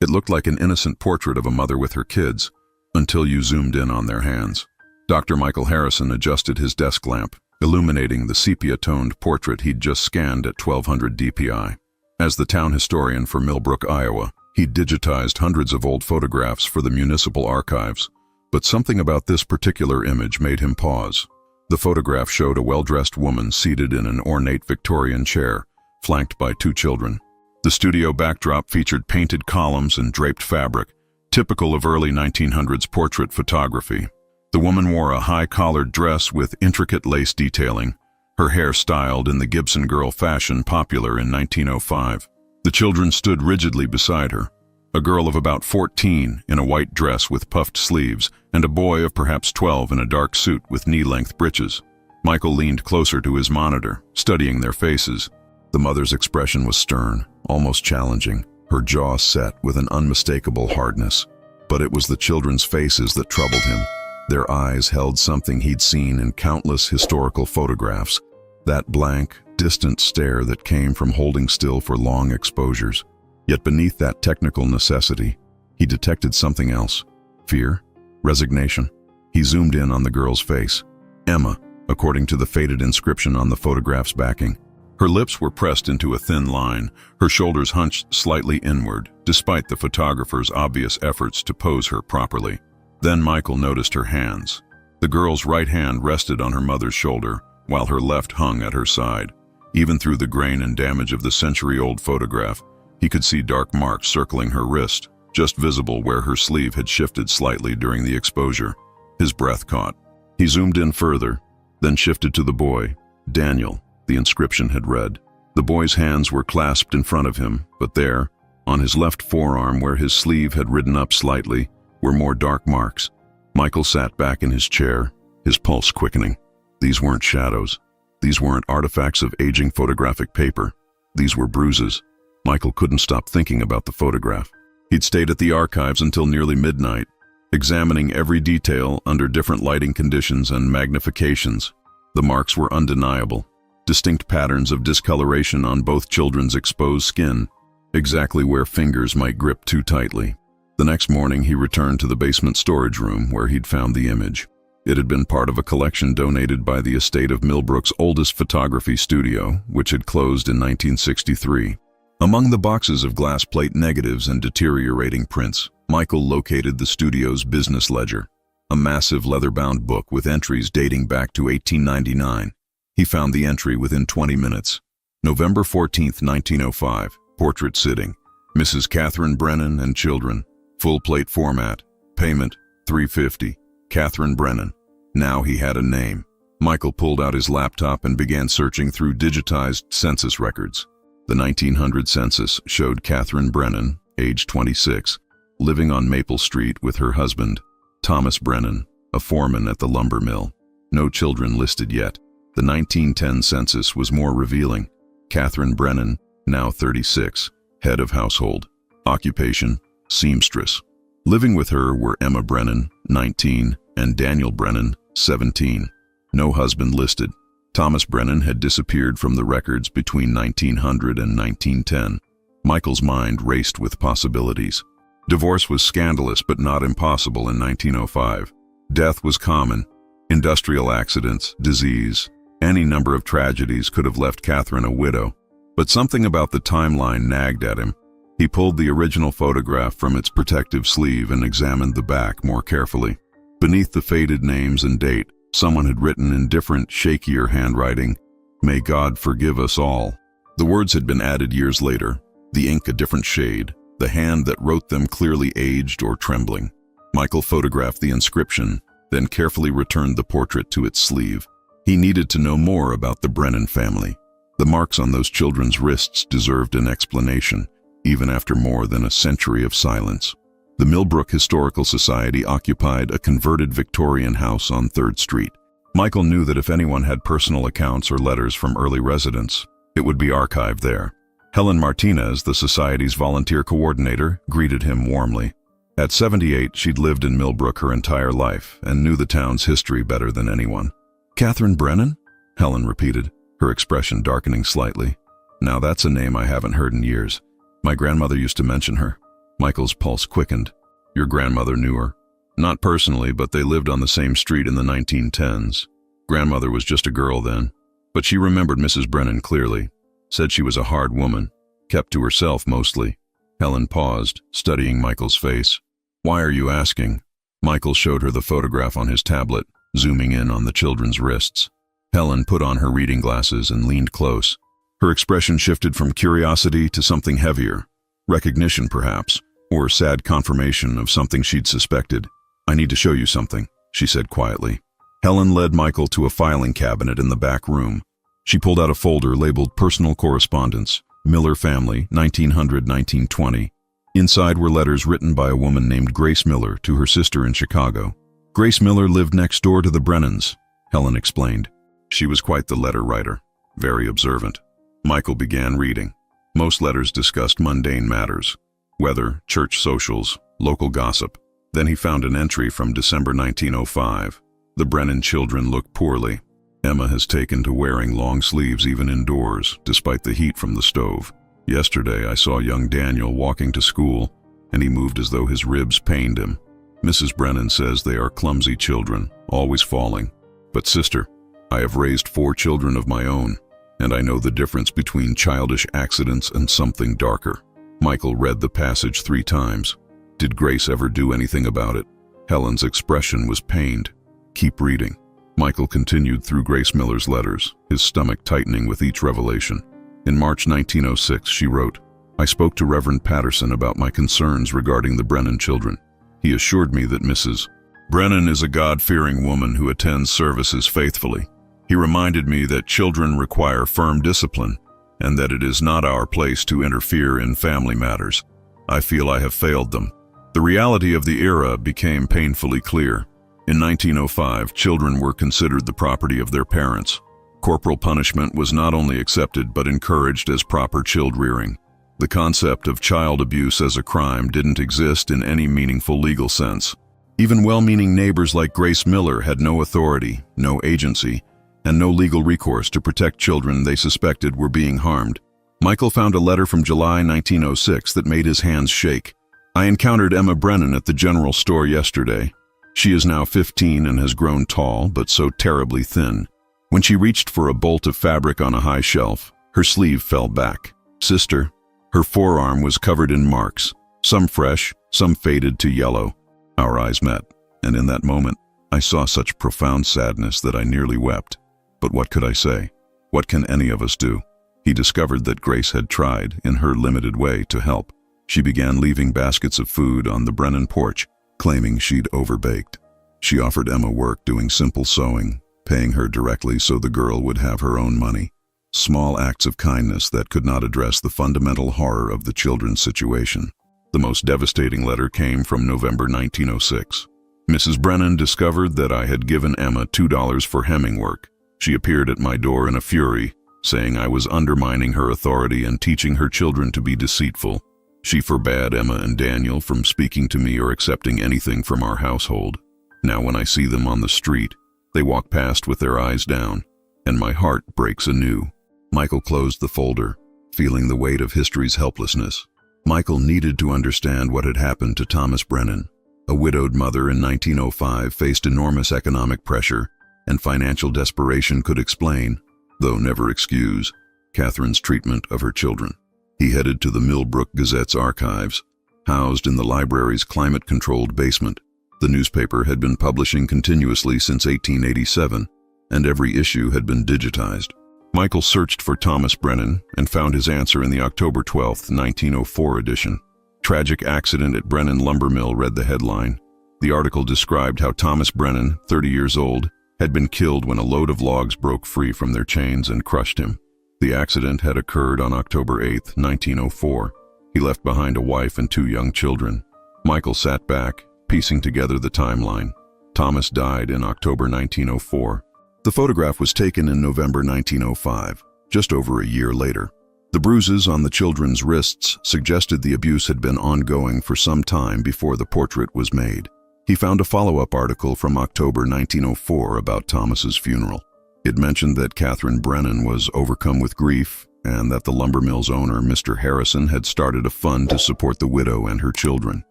It looked like an innocent portrait of a mother with her kids, until you zoomed in on their hands. Dr. Michael Harrison adjusted his desk lamp, illuminating the sepia-toned portrait he'd just scanned at 1200 dpi. As the town historian for Millbrook, Iowa, he digitized hundreds of old photographs for the municipal archives, but something about this particular image made him pause. The photograph showed a well-dressed woman seated in an ornate Victorian chair, flanked by two children. The studio backdrop featured painted columns and draped fabric, typical of early 1900s portrait photography. The woman wore a high-collared dress with intricate lace detailing, her hair styled in the Gibson girl fashion popular in 1905. The children stood rigidly beside her, a girl of about 14 in a white dress with puffed sleeves, and a boy of perhaps 12 in a dark suit with knee-length breeches. Michael leaned closer to his monitor, studying their faces. The mother's expression was stern, almost challenging, her jaw set with an unmistakable hardness. But it was the children's faces that troubled him. Their eyes held something he'd seen in countless historical photographs, that blank, distant stare that came from holding still for long exposures. Yet beneath that technical necessity, he detected something else. Fear? Resignation? He zoomed in on the girl's face. Emma, according to the faded inscription on the photograph's backing. Her lips were pressed into a thin line, her shoulders hunched slightly inward, despite the photographer's obvious efforts to pose her properly. Then Michael noticed her hands. The girl's right hand rested on her mother's shoulder, while her left hung at her side. Even through the grain and damage of the century-old photograph, he could see dark marks circling her wrist, just visible where her sleeve had shifted slightly during the exposure. His breath caught. He zoomed in further, then shifted to the boy, Daniel, the inscription had read. The boy's hands were clasped in front of him, but there, on his left forearm where his sleeve had ridden up slightly, were more dark marks. Michael sat back in his chair, his pulse quickening. These weren't shadows. These weren't artifacts of aging photographic paper. These were bruises. Michael couldn't stop thinking about the photograph. He'd stayed at the archives until nearly midnight, examining every detail under different lighting conditions and magnifications. The marks were undeniable. Distinct patterns of discoloration on both children's exposed skin, exactly where fingers might grip too tightly. The next morning, he returned to the basement storage room where he'd found the image. It had been part of a collection donated by the estate of Millbrook's oldest photography studio, which had closed in 1963. Among the boxes of glass plate negatives and deteriorating prints, Michael located the studio's business ledger, a massive leather-bound book with entries dating back to 1899. He found the entry within 20 minutes. November 14, 1905, portrait sitting. Mrs. Catherine Brennan and children. Full plate format. Payment, $350. Catherine Brennan. Now he had a name. Michael pulled out his laptop and began searching through digitized census records. The 1900 census showed Catherine Brennan, age 26, living on Maple Street with her husband, Thomas Brennan, a foreman at the lumber mill. No children listed yet. The 1910 census was more revealing. Catherine Brennan, now 36, head of household. Occupation, seamstress. Living with her were Emma Brennan, 19, and Daniel Brennan, 17. No husband listed. Thomas Brennan had disappeared from the records between 1900 and 1910. Michael's mind raced with possibilities. Divorce was scandalous but not impossible in 1905. Death was common. Industrial accidents, disease, any number of tragedies could have left Catherine a widow. But something about the timeline nagged at him. He pulled the original photograph from its protective sleeve and examined the back more carefully. Beneath the faded names and date, someone had written in different, shakier handwriting, "May God forgive us all." The words had been added years later, the ink a different shade, the hand that wrote them clearly aged or trembling. Michael photographed the inscription, then carefully returned the portrait to its sleeve. He needed to know more about the Brennan family. The marks on those children's wrists deserved an explanation, even after more than a century of silence. The Millbrook Historical Society occupied a converted Victorian house on 3rd Street. Michael knew that if anyone had personal accounts or letters from early residents, it would be archived there. Helen Martinez, the society's volunteer coordinator, greeted him warmly. At 78, she'd lived in Millbrook her entire life and knew the town's history better than anyone. "Catherine Brennan?" Helen repeated, her expression darkening slightly. "Now that's a name I haven't heard in years. My grandmother used to mention her." Michael's pulse quickened. Your grandmother knew her? Not personally, but they lived on the same street in the 1910s. Grandmother was just a girl then, but she remembered Mrs. Brennan clearly. Said she was a hard woman, kept to herself mostly. Helen paused, studying Michael's face. Why are you asking? Michael showed her the photograph on his tablet, zooming in on the children's wrists. Helen put on her reading glasses and leaned close. Her expression shifted from curiosity to something heavier. Recognition, perhaps, or sad confirmation of something she'd suspected. I need to show you something, she said quietly. Helen led Michael to a filing cabinet in the back room. She pulled out a folder labeled Personal Correspondence, Miller Family, 1900-1920. Inside were letters written by a woman named Grace Miller to her sister in Chicago. Grace Miller lived next door to the Brennans, Helen explained. She was quite the letter writer, very observant. Michael began reading. Most letters discussed mundane matters, weather, church socials, local gossip. Then he found an entry from December 1905. The Brennan children look poorly. Emma has taken to wearing long sleeves even indoors, despite the heat from the stove. Yesterday I saw young Daniel walking to school, and he moved as though his ribs pained him. Mrs. Brennan says they are clumsy children, always falling. But sister, I have raised 4 children of my own, and I know the difference between childish accidents and something darker. Michael read the passage 3 times. Did Grace ever do anything about it? Helen's expression was pained. Keep reading. Michael continued through Grace Miller's letters, his stomach tightening with each revelation. In March 1906, she wrote, I spoke to Reverend Patterson about my concerns regarding the Brennan children. He assured me that Mrs. Brennan is a God-fearing woman who attends services faithfully. He reminded me that children require firm discipline and that it is not our place to interfere in family matters. I feel I have failed them. The reality of the era became painfully clear. In 1905, children were considered the property of their parents. Corporal punishment was not only accepted but encouraged as proper child-rearing. The concept of child abuse as a crime didn't exist in any meaningful legal sense. Even well-meaning neighbors like Grace Miller had no authority, no agency, and no legal recourse to protect children they suspected were being harmed. Michael found a letter from July 1906 that made his hands shake. I encountered Emma Brennan at the general store yesterday. She is now 15 and has grown tall, but so terribly thin. When she reached for a bolt of fabric on a high shelf, her sleeve fell back. Sister, her forearm was covered in marks, some fresh, some faded to yellow. Our eyes met, and in that moment, I saw such profound sadness that I nearly wept. But what could I say? What can any of us do? He discovered that Grace had tried, in her limited way, to help. She began leaving baskets of food on the Brennan porch, claiming she'd overbaked. She offered Emma work doing simple sewing, paying her directly so the girl would have her own money. Small acts of kindness that could not address the fundamental horror of the children's situation. The most devastating letter came from November 1906. Mrs. Brennan discovered that I had given Emma $2 for hemming work. She appeared at my door in a fury, saying I was undermining her authority and teaching her children to be deceitful. She forbade Emma and Daniel from speaking to me or accepting anything from our household. Now when I see them on the street, they walk past with their eyes down, and my heart breaks anew. Michael closed the folder, feeling the weight of history's helplessness. Michael needed to understand what had happened to Thomas Brennan. A widowed mother in 1905 faced enormous economic pressure, and financial desperation could explain, though never excuse, Catherine's treatment of her children. He headed to the Millbrook Gazette's archives, housed in the library's climate-controlled basement. The newspaper had been publishing continuously since 1887, and every issue had been digitized. Michael searched for Thomas Brennan and found his answer in the October 12, 1904 edition. Tragic accident at Brennan Lumber Mill read the headline. The article described how Thomas Brennan, 30 years old, had been killed when a load of logs broke free from their chains and crushed him. The accident had occurred on October 8, 1904. He left behind a wife and 2 young children. Michael sat back, piecing together the timeline. Thomas died in October 1904. The photograph was taken in November 1905, just over a year later. The bruises on the children's wrists suggested the abuse had been ongoing for some time before the portrait was made. He found a follow-up article from October 1904 about Thomas's funeral. It mentioned that Catherine Brennan was overcome with grief and that the lumber mill's owner, Mr. Harrison, had started a fund to support the widow and her children.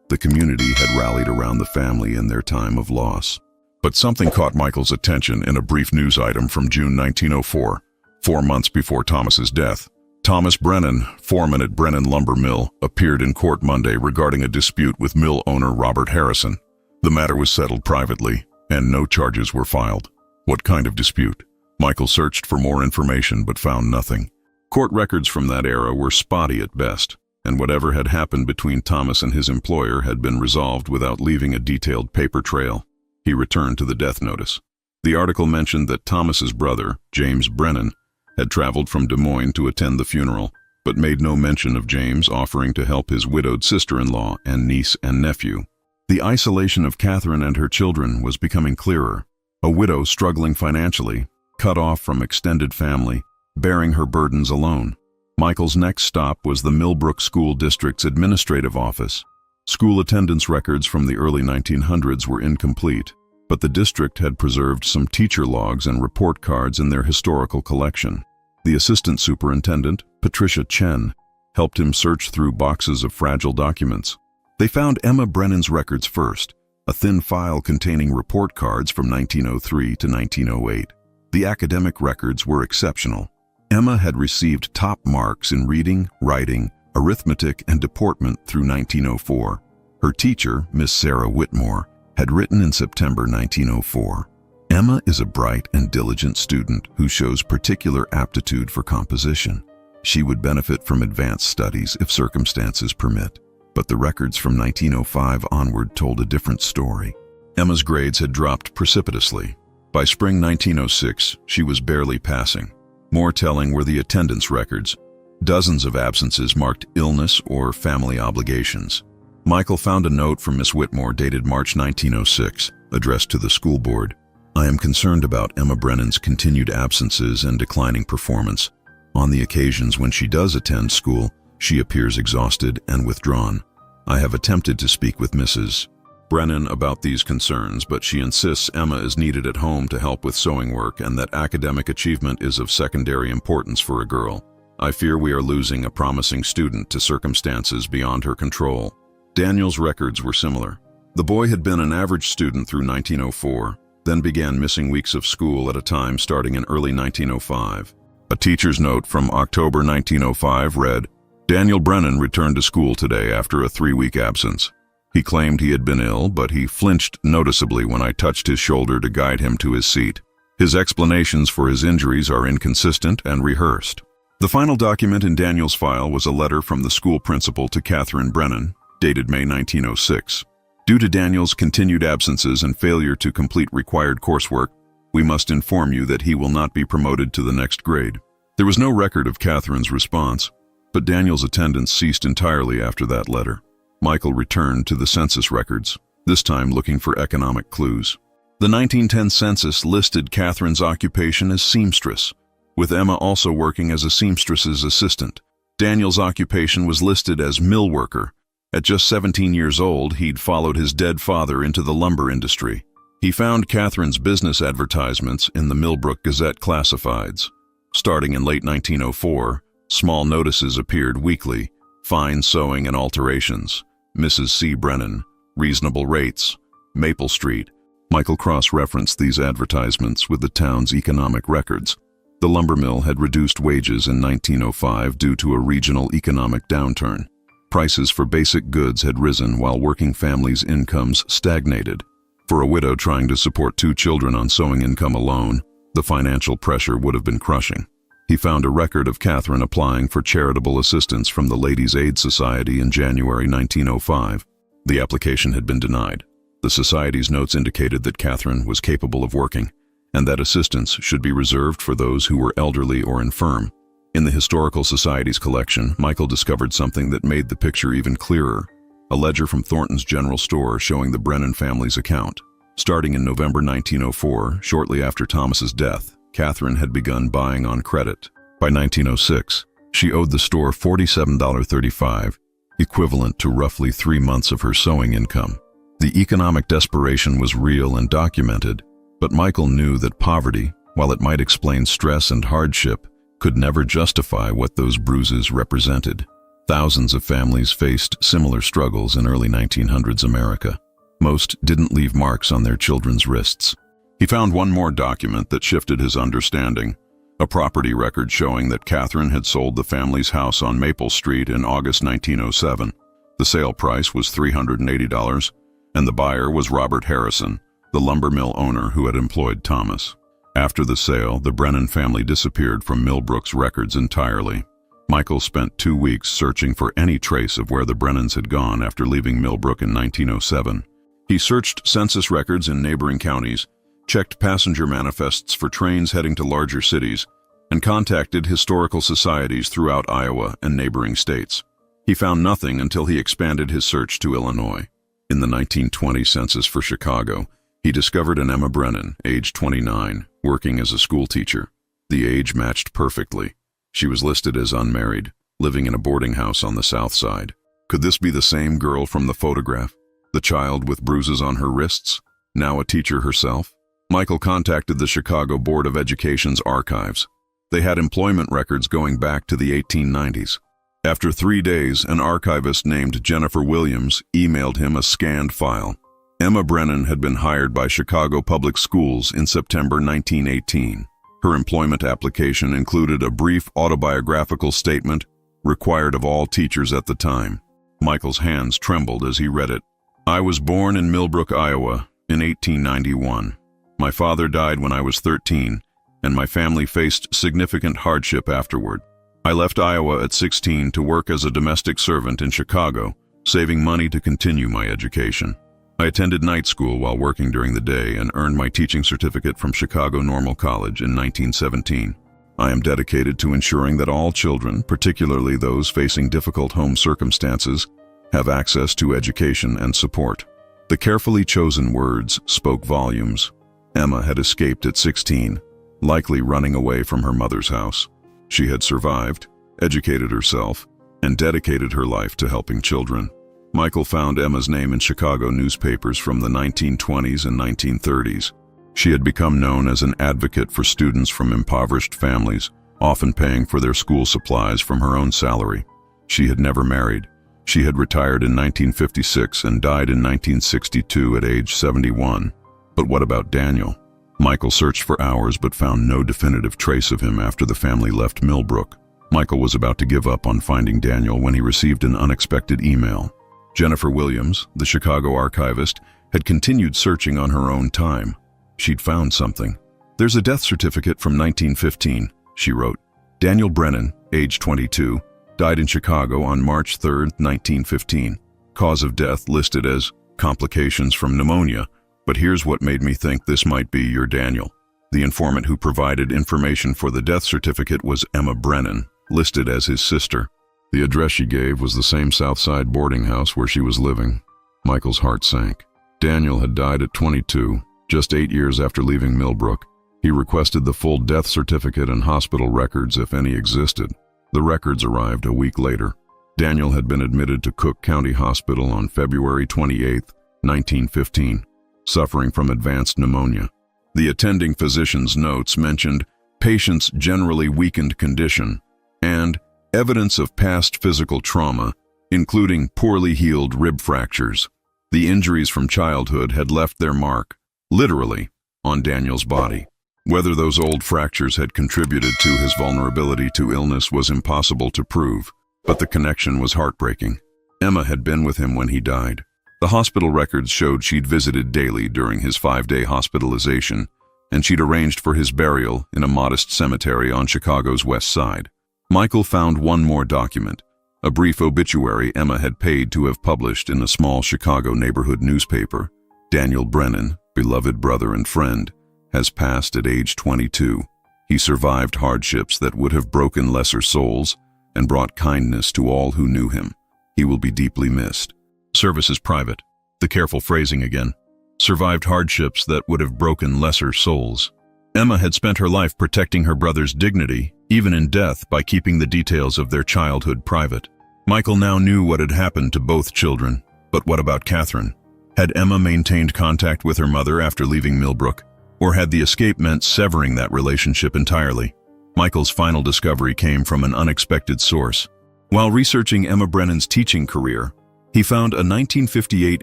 The community had rallied around the family in their time of loss. But something caught Michael's attention in a brief news item from June 1904, 4 months before Thomas's death. Thomas Brennan, foreman at Brennan Lumber Mill, appeared in court Monday regarding a dispute with mill owner Robert Harrison. The matter was settled privately, and no charges were filed. What kind of dispute? Michael searched for more information but found nothing. Court records from that era were spotty at best, and whatever had happened between Thomas and his employer had been resolved without leaving a detailed paper trail. He returned to the death notice. The article mentioned that Thomas's brother, James Brennan, had traveled from Des Moines to attend the funeral, but made no mention of James offering to help his widowed sister-in-law and niece and nephew. The isolation of Catherine and her children was becoming clearer. A widow struggling financially, cut off from extended family, bearing her burdens alone. Michael's next stop was the Millbrook School District's administrative office. School attendance records from the early 1900s were incomplete, but the district had preserved some teacher logs and report cards in their historical collection. The assistant superintendent, Patricia Chen, helped him search through boxes of fragile documents. They found Emma Brennan's records first, a thin file containing report cards from 1903 to 1908. The academic records were exceptional. Emma had received top marks in reading, writing, arithmetic, and deportment through 1904. Her teacher, Miss Sarah Whitmore, had written in September 1904, "Emma is a bright and diligent student who shows particular aptitude for composition. She would benefit from advanced studies if circumstances permit." But the records from 1905 onward told a different story. Emma's grades had dropped precipitously. By spring 1906, she was barely passing. More telling were the attendance records. Dozens of absences marked illness or family obligations. Michael found a note from Miss Whitmore dated March 1906, addressed to the school board. "I am concerned about Emma Brennan's continued absences and declining performance. On the occasions when she does attend school, she appears exhausted and withdrawn. I have attempted to speak with Mrs. Brennan about these concerns, but she insists Emma is needed at home to help with sewing work and that academic achievement is of secondary importance for a girl. I fear we are losing a promising student to circumstances beyond her control." Daniel's records were similar. The boy had been an average student through 1904, then began missing weeks of school at a time starting in early 1905. A teacher's note from October 1905 read, "Daniel Brennan returned to school today after a 3-week absence. He claimed he had been ill, but he flinched noticeably when I touched his shoulder to guide him to his seat. His explanations for his injuries are inconsistent and rehearsed." The final document in Daniel's file was a letter from the school principal to Catherine Brennan, dated May 1906. "Due to Daniel's continued absences and failure to complete required coursework, we must inform you that he will not be promoted to the next grade." There was no record of Catherine's response, but Daniel's attendance ceased entirely after that letter. Michael returned to the census records, this time looking for economic clues. The 1910 census listed Catherine's occupation as seamstress, with Emma also working as a seamstress's assistant. Daniel's occupation was listed as mill worker. At just 17 years old, he'd followed his dead father into the lumber industry. He found Catherine's business advertisements in the Millbrook Gazette classifieds. Starting in late 1904, small notices appeared weekly: fine sewing and alterations, Mrs. C. Brennan, reasonable rates, Maple Street. Michael cross-referenced these advertisements with the town's economic records. The lumber mill had reduced wages in 1905 due to a regional economic downturn. Prices for basic goods had risen while working families' incomes stagnated. For a widow trying to support 2 children on sewing income alone, the financial pressure would have been crushing. He found a record of Catherine applying for charitable assistance from the Ladies' Aid Society in January 1905. The application had been denied. The Society's notes indicated that Catherine was capable of working, and that assistance should be reserved for those who were elderly or infirm. In the Historical Society's collection, Michael discovered something that made the picture even clearer: a ledger from Thornton's General Store showing the Brennan family's account. Starting in November 1904, shortly after Thomas's death, Catherine had begun buying on credit. By 1906, she owed the store $47.35, equivalent to roughly 3 months of her sewing income. The economic desperation was real and documented, but Michael knew that poverty, while it might explain stress and hardship, could never justify what those bruises represented. Thousands of families faced similar struggles in early 1900s America. Most didn't leave marks on their children's wrists. He found one more document that shifted his understanding, a property record showing that Catherine had sold the family's house on Maple Street in August 1907. The sale price was $380, and the buyer was Robert Harrison, the lumber mill owner who had employed Thomas. After the sale, the Brennan family disappeared from Millbrook's records entirely. Michael spent 2 weeks searching for any trace of where the Brennans had gone after leaving Millbrook in 1907. He searched census records in neighboring counties, checked passenger manifests for trains heading to larger cities, and contacted historical societies throughout Iowa and neighboring states. He found nothing until he expanded his search to Illinois. In the 1920 census for Chicago, he discovered an Emma Brennan, age 29, working as a schoolteacher. The age matched perfectly. She was listed as unmarried, living in a boarding house on the south side. Could this be the same girl from the photograph? The child with bruises on her wrists, now a teacher herself? Michael contacted the Chicago Board of Education's archives. They had employment records going back to the 1890s. After 3 days, an archivist named Jennifer Williams emailed him a scanned file. Emma Brennan had been hired by Chicago Public Schools in September 1918. Her employment application included a brief autobiographical statement required of all teachers at the time. Michael's hands trembled as he read it. "I was born in Millbrook, Iowa, in 1891. My father died when I was 13, and my family faced significant hardship afterward. I left Iowa at 16 to work as a domestic servant in Chicago, saving money to continue my education. I attended night school while working during the day and earned my teaching certificate from Chicago Normal College in 1917. I am dedicated to ensuring that all children, particularly those facing difficult home circumstances, have access to education and support." The carefully chosen words spoke volumes. Emma had escaped at 16, likely running away from her mother's house. She had survived, educated herself, and dedicated her life to helping children. Michael found Emma's name in Chicago newspapers from the 1920s and 1930s. She had become known as an advocate for students from impoverished families, often paying for their school supplies from her own salary. She had never married. She had retired in 1956 and died in 1962 at age 71. But what about Daniel? Michael searched for hours but found no definitive trace of him after the family left Millbrook. Michael was about to give up on finding Daniel when he received an unexpected email. Jennifer Williams, the Chicago archivist, had continued searching on her own time. She'd found something. "There's a death certificate from 1915, she wrote. "Daniel Brennan, age 22, died in Chicago on March 3, 1915. Cause of death listed as complications from pneumonia, but here's what made me think this might be your Daniel." The informant who provided information for the death certificate was Emma Brennan, listed as his sister. The address she gave was the same South Side boarding house where she was living. Michael's heart sank. Daniel had died at 22, just 8 years after leaving Millbrook. He requested the full death certificate and hospital records if any existed. The records arrived a week later. Daniel had been admitted to Cook County Hospital on February 28, 1915, suffering from advanced pneumonia. The attending physician's notes mentioned patient's generally weakened condition and evidence of past physical trauma, including poorly healed rib fractures. The injuries from childhood had left their mark, literally, on Daniel's body. Whether those old fractures had contributed to his vulnerability to illness was impossible to prove, but the connection was heartbreaking. Emma had been with him when he died. The hospital records showed she'd visited daily during his 5-day hospitalization, and she'd arranged for his burial in a modest cemetery on Chicago's west side. Michael found one more document, a brief obituary Emma had paid to have published in a small Chicago neighborhood newspaper. "Daniel Brennan, beloved brother and friend, has passed at age 22. He survived hardships that would have broken lesser souls and brought kindness to all who knew him. He will be deeply missed." Service is private. The careful phrasing again. Survived hardships that would have broken lesser souls. Emma had spent her life protecting her brother's dignity, even in death, by keeping the details of their childhood private. Michael now knew what had happened to both children. But what about Catherine? Had Emma maintained contact with her mother after leaving Millbrook? Or had the escape meant severing that relationship entirely? Michael's final discovery came from an unexpected source. While researching Emma Brennan's teaching career, he found a 1958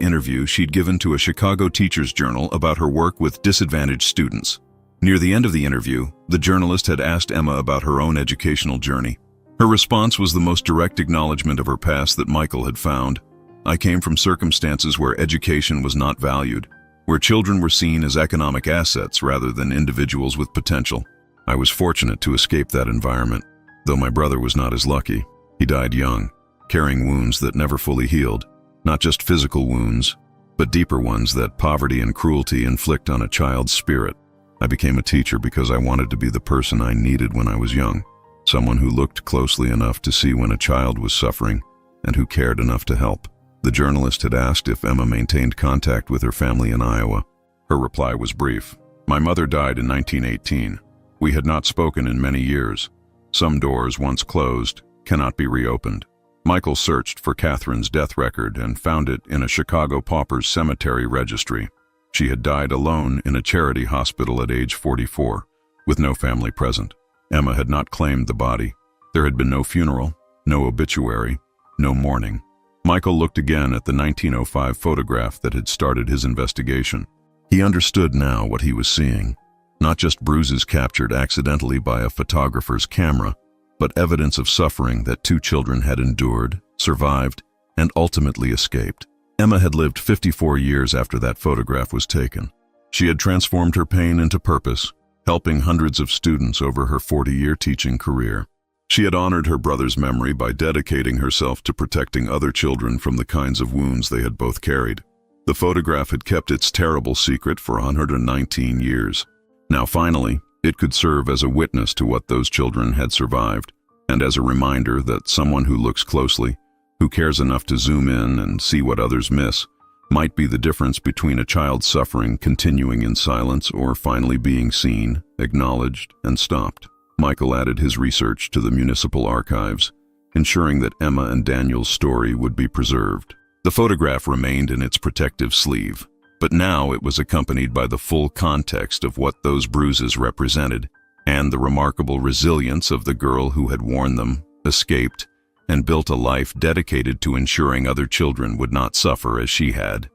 interview she'd given to a Chicago Teacher's Journal about her work with disadvantaged students. Near the end of the interview, the journalist had asked Emma about her own educational journey. Her response was the most direct acknowledgement of her past that Michael had found. "I came from circumstances where education was not valued, where children were seen as economic assets rather than individuals with potential. I was fortunate to escape that environment, though my brother was not as lucky. He died young, carrying wounds that never fully healed, not just physical wounds, but deeper ones that poverty and cruelty inflict on a child's spirit. I became a teacher because I wanted to be the person I needed when I was young, someone who looked closely enough to see when a child was suffering and who cared enough to help." The journalist had asked if Emma maintained contact with her family in Iowa. Her reply was brief. "My mother died in 1918. We had not spoken in many years. Some doors, once closed, cannot be reopened." Michael searched for Catherine's death record and found it in a Chicago pauper's cemetery registry. She had died alone in a charity hospital at age 44, with no family present. Emma had not claimed the body. There had been no funeral, no obituary, no mourning. Michael looked again at the 1905 photograph that had started his investigation. He understood now what he was seeing. Not just bruises captured accidentally by a photographer's camera, but evidence of suffering that two children had endured, survived, and ultimately escaped. Emma had lived 54 years after that photograph was taken. She had transformed her pain into purpose, helping hundreds of students over her 40-year teaching career. She had honored her brother's memory by dedicating herself to protecting other children from the kinds of wounds they had both carried. The photograph had kept its terrible secret for 119 years. Now finally, it could serve as a witness to what those children had survived, and as a reminder that someone who looks closely, who cares enough to zoom in and see what others miss, might be the difference between a child's suffering continuing in silence or finally being seen, acknowledged, and stopped. Michael added his research to the municipal archives, ensuring that Emma and Daniel's story would be preserved. The photograph remained in its protective sleeve, but now it was accompanied by the full context of what those bruises represented, and the remarkable resilience of the girl who had worn them, escaped, and built a life dedicated to ensuring other children would not suffer as she had.